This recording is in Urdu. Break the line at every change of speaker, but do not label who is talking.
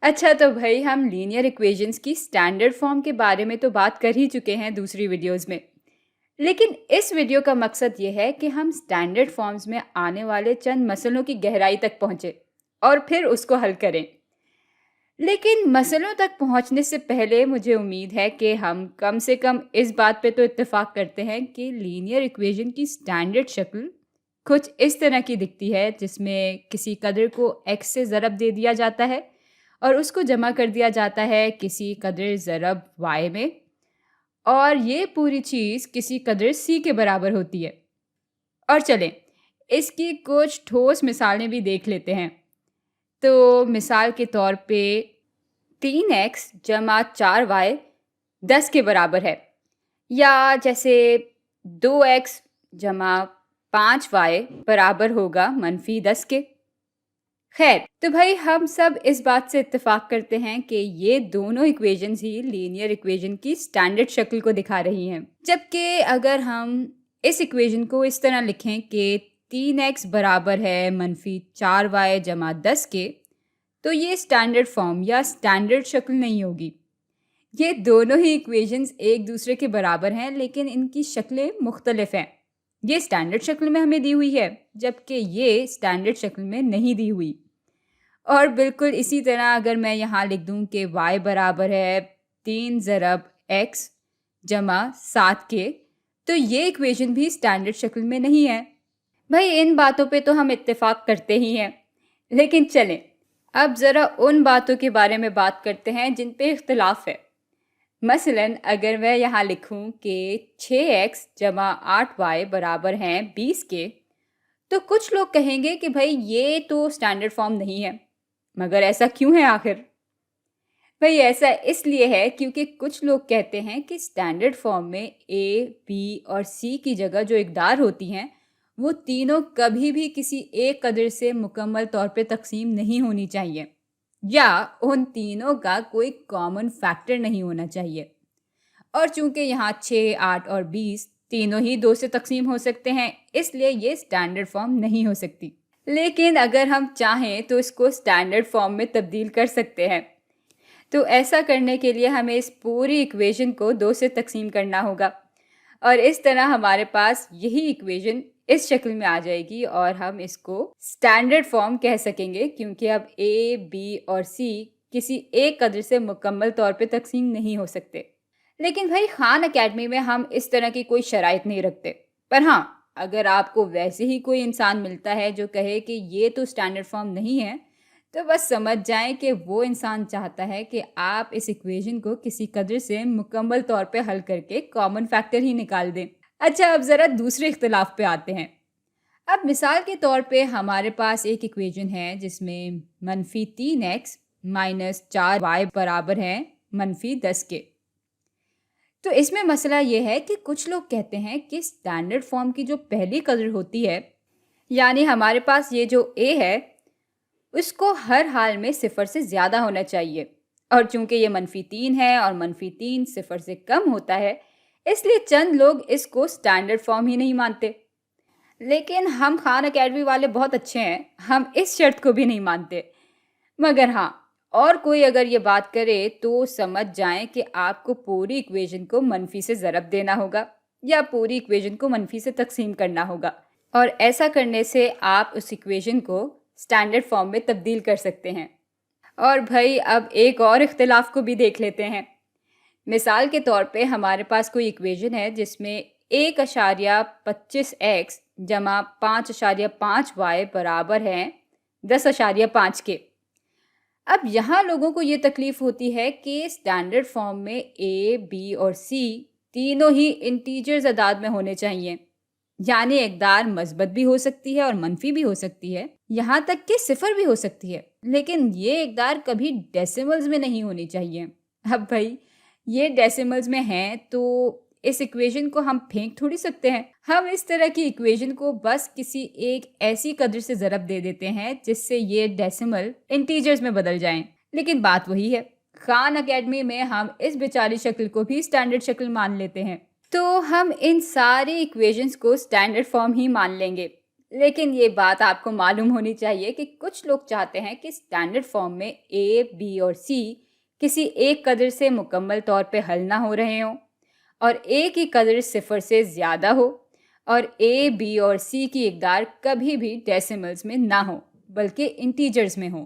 اچھا تو بھائی ہم لینئر ایکویشنز کی اسٹینڈرڈ فارم کے بارے میں تو بات کر ہی چکے ہیں دوسری ویڈیوز میں، لیکن اس ویڈیو کا مقصد یہ ہے کہ ہم اسٹینڈرڈ فارمز میں آنے والے چند مسئلوں کی گہرائی تک پہنچے اور پھر اس کو حل کریں۔ لیکن مسئلوں تک پہنچنے سے پہلے مجھے امید ہے کہ ہم کم سے کم اس بات پہ تو اتفاق کرتے ہیں کہ لینئر ایکویشن کی اسٹینڈرڈ شکل کچھ اس طرح کی دکھتی ہے جس میں کسی قدر کو ایکس سے ضرب دے دیا جاتا ہے اور اس کو جمع کر دیا جاتا ہے کسی قدر ضرب وائی میں، اور یہ پوری چیز کسی قدر سی کے برابر ہوتی ہے۔ اور چلیں اس کی کچھ ٹھوس مثالیں بھی دیکھ لیتے ہیں۔ تو مثال کے طور پہ 3x جمع 4y 10 کے برابر ہے، یا جیسے 2x جمع 5y برابر ہوگا -10 کے۔ خیر، تو بھائی ہم سب اس بات سے اتفاق کرتے ہیں کہ یہ دونوں ایکویشنز ہی لینئر ایکویشن کی اسٹینڈرڈ شکل کو دکھا رہی ہیں، جبکہ اگر ہم اس ایکویشن کو اس طرح لکھیں کہ 3x برابر ہے -4y جمع 10 کے، تو یہ اسٹینڈرڈ فارم یا اسٹینڈرڈ شکل نہیں ہوگی۔ یہ دونوں ہی ایکویشنز ایک دوسرے کے برابر ہیں، لیکن ان کی شکلیں مختلف ہیں۔ یہ اسٹینڈرڈ شکل میں ہمیں دی ہوئی ہے، جبکہ یہ اسٹینڈرڈ شکل میں نہیں دی ہوئی۔ اور بالکل اسی طرح اگر میں یہاں لکھ دوں کہ y برابر ہے 3 ضرب x جمع 7 کے، تو یہ ایکویشن بھی اسٹینڈرڈ شکل میں نہیں ہے۔ بھائی ان باتوں پہ تو ہم اتفاق کرتے ہی ہیں، لیکن چلیں اب ذرا ان باتوں کے بارے میں بات کرتے ہیں جن پہ اختلاف ہے۔ مثلاً اگر میں یہاں لکھوں کہ 6x جمع 8y برابر ہیں 20 کے، تو کچھ لوگ کہیں گے کہ بھائی یہ تو اسٹینڈرڈ فارم نہیں ہے، مگر ایسا کیوں ہے آخر؟ بھائی ایسا اس لیے ہے کیونکہ کچھ لوگ کہتے ہیں کہ اسٹینڈرڈ فارم میں اے، بی اور سی کی جگہ جو اقدار ہوتی ہیں وہ تینوں کبھی بھی کسی ایک قدر سے مکمل طور پہ تقسیم نہیں ہونی چاہیے، یا ان تینوں کا کوئی کامن فیکٹر نہیں ہونا چاہیے۔ اور چونکہ یہاں 6، 8 اور 20 تینوں ہی 2 سے تقسیم ہو سکتے ہیں، اس لیے یہ اسٹینڈرڈ فارم نہیں ہو سکتی۔ لیکن اگر ہم چاہیں تو اس کو اسٹینڈرڈ فارم میں تبدیل کر سکتے ہیں۔ تو ایسا کرنے کے لیے ہمیں اس پوری ایکویشن کو 2 سے تقسیم کرنا ہوگا، اور اس طرح ہمارے پاس یہی ایکویشن اس شکل میں آ جائے گی، اور ہم اس کو اسٹینڈرڈ فارم کہہ سکیں گے کیونکہ اب اے، بی اور سی کسی ایک قدر سے مکمل طور پہ تقسیم نہیں ہو سکتے۔ لیکن بھائی خان اکیڈمی میں ہم اس طرح کی کوئی شرائط نہیں رکھتے، پر ہاں اگر آپ کو ویسے ہی کوئی انسان ملتا ہے جو کہے کہ یہ تو اسٹینڈرڈ فارم نہیں ہے، تو بس سمجھ جائیں کہ وہ انسان چاہتا ہے کہ آپ اس ایکویشن کو کسی قدر سے مکمل طور پہ حل کر کے کامن فیکٹر ہی نکال دیں۔ اچھا اب ذرا دوسرے اختلاف پہ آتے ہیں۔ اب مثال کے طور پہ ہمارے پاس ایک ایکویشن ہے جس میں -3x - 4y برابر ہے -10 کے۔ تو اس میں مسئلہ یہ ہے کہ کچھ لوگ کہتے ہیں کہ اسٹینڈرڈ فارم کی جو پہلی قدر ہوتی ہے، یعنی ہمارے پاس یہ جو a ہے، اس کو ہر حال میں 0 سے زیادہ ہونا چاہیے، اور چونکہ یہ -3 ہے اور -3 0 سے کم ہوتا ہے، اس لیے چند لوگ اس کو اسٹینڈرڈ فارم ہی نہیں مانتے۔ لیکن ہم خان اکیڈمی والے بہت اچھے ہیں، ہم اس شرط کو بھی نہیں مانتے۔ مگر ہاں، اور کوئی اگر یہ بات کرے تو سمجھ جائیں کہ آپ کو پوری ایکویشن کو منفی سے ضرب دینا ہوگا، یا پوری ایکویشن کو منفی سے تقسیم کرنا ہوگا، اور ایسا کرنے سے آپ اس ایکویشن کو اسٹینڈرڈ فارم میں تبدیل کر سکتے ہیں۔ اور بھائی اب ایک اور اختلاف کو بھی دیکھ لیتے ہیں۔ مثال کے طور پہ ہمارے پاس کوئی ایکویشن ہے جس میں 1.25x جمع 5.5y برابر ہے 10.5 کے۔ اب یہاں لوگوں کو یہ تکلیف ہوتی ہے کہ اسٹینڈرڈ فارم میں اے، بی اور سی تینوں ہی انٹیجرز اعداد میں ہونے چاہیے، یعنی اقدار مثبت بھی ہو سکتی ہے اور منفی بھی ہو سکتی ہے، یہاں تک کہ 0 بھی ہو سکتی ہے، لیکن یہ اقدار کبھی ڈیسیملز میں نہیں ہونی چاہیے۔ اب بھائی یہ ڈیسیملز میں ہیں تو اس ایکویشن کو ہم پھینک تھوڑی سکتے ہیں۔ ہم اس طرح کی ایکویشن کو بس کسی ایک ایسی قدر سے ضرب دے دیتے ہیں جس سے یہ ڈیسیمل انٹیجرز میں بدل جائیں۔ لیکن بات وہی ہے، خان اکیڈمی میں ہم اس بیچاری شکل کو بھی اسٹینڈرڈ شکل مان لیتے ہیں، تو ہم ان ساری ایکویشنز کو اسٹینڈرڈ فارم ہی مان لیں گے۔ لیکن یہ بات آپ کو معلوم ہونی چاہیے کہ کچھ لوگ چاہتے ہیں کہ اسٹینڈرڈ فارم میں اے، بی اور سی کسی ایک قدر سے مکمل طور پہ حل نہ ہو رہے ہوں، اور اے کی قدر 0 سے زیادہ ہو، اور اے، بی اور سی کی اقدار کبھی بھی ڈیسیملز میں نہ ہو بلکہ انٹیجرز میں ہوں۔